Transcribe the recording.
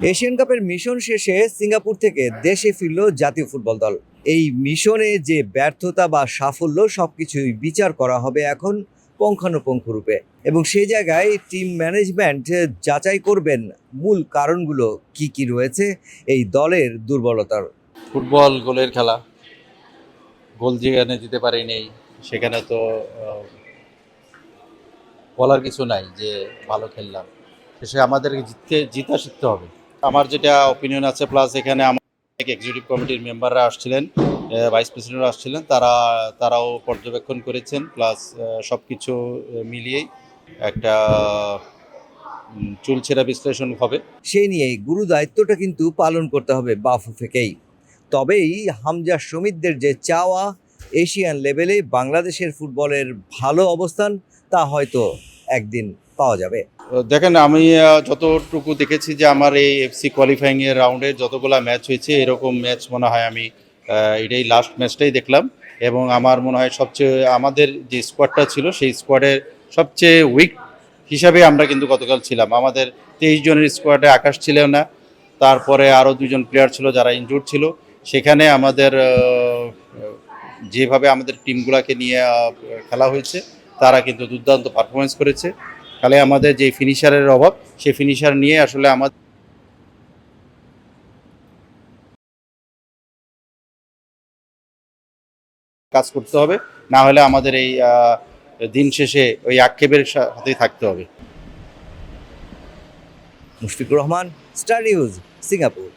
Asian কাপের mission শেষে Singapore থেকে দেশে ফিরল জাতীয় ফুটবল দল। এই মিশনে যে ব্যর্থতা বা সাফল্য সবকিছুই বিচার করা হবে এখন পুঙ্খানুপুঙ্খ রূপে, এবং সেই জায়গায় টিম ম্যানেজমেন্ট যাচাই করবেন মূল কারণগুলো কি কি রয়েছে এই দলের দুর্বলতার। ফুটবল গোলের খেলা, গোল যেখানে দিতে পারিনি সেখানে তো বলার কিছু নাই যে ভালো খেললাম। শেষে আমাদেরকে জিতা শিখতে হবে। আমার যেটা অপিনিয়ন আছে, প্লাস এখানে আমার এক্সিকিউটিভ কমিটির মেম্বাররা আসছিলেন, ভাইস প্রেসিডেন্টরা আসছিলেন, তারাও পর্যবেক্ষণ করেছেন, প্লাস সব কিছু মিলিয়েই একটা চুলচেরা বিশ্লেষণ হবে। সেই নিয়েই গুরু দায়িত্বটা কিন্তু পালন করতে হবে বাফুফেকেই। তবেই হামজা সমিতদের যে চাওয়া এশিয়ান লেভেলে বাংলাদেশের ফুটবলের ভালো অবস্থান, তা হয়তো একদিন পাওয়া যাবে। দেখেন, আমি যতটুকু দেখেছি যে আমার এই এফসি কোয়ালিফাইং এর রাউন্ডে যতগুলা ম্যাচ হয়েছে, এরকম ম্যাচ মনে হয় আমি এটাই লাস্ট ম্যাচটাই দেখলাম। এবং আমার মনে হয় সবচেয়ে আমাদের যে স্কোয়াডটা ছিল সেই স্কোয়াডের সবচেয়ে উইক হিসাবে আমরা কিন্তু গতকাল ছিলাম। আমাদের 23 জনের স্কোয়াডে আকাশ ছিল না, তারপরে আরও 2জন প্লেয়ার ছিল যারা ইনজুর্ড ছিল। সেখানে আমাদের যেভাবে আমাদের টিমগুলোকে নিয়ে খেলা হয়েছে, তারা কিন্তু দুর্দান্ত পারফরমেন্স করেছে। খালি আমাদের যে ফিনিশারের অভাব, সেই ফিনিশার নিয়ে আসলে আমাদের কাজ করতে হবে, না হলে আমাদের এই দিন শেষে ওই আক্ষেপের সাথেই থাকতে হবে। Mushfiqur Rahman, star news, Singapore.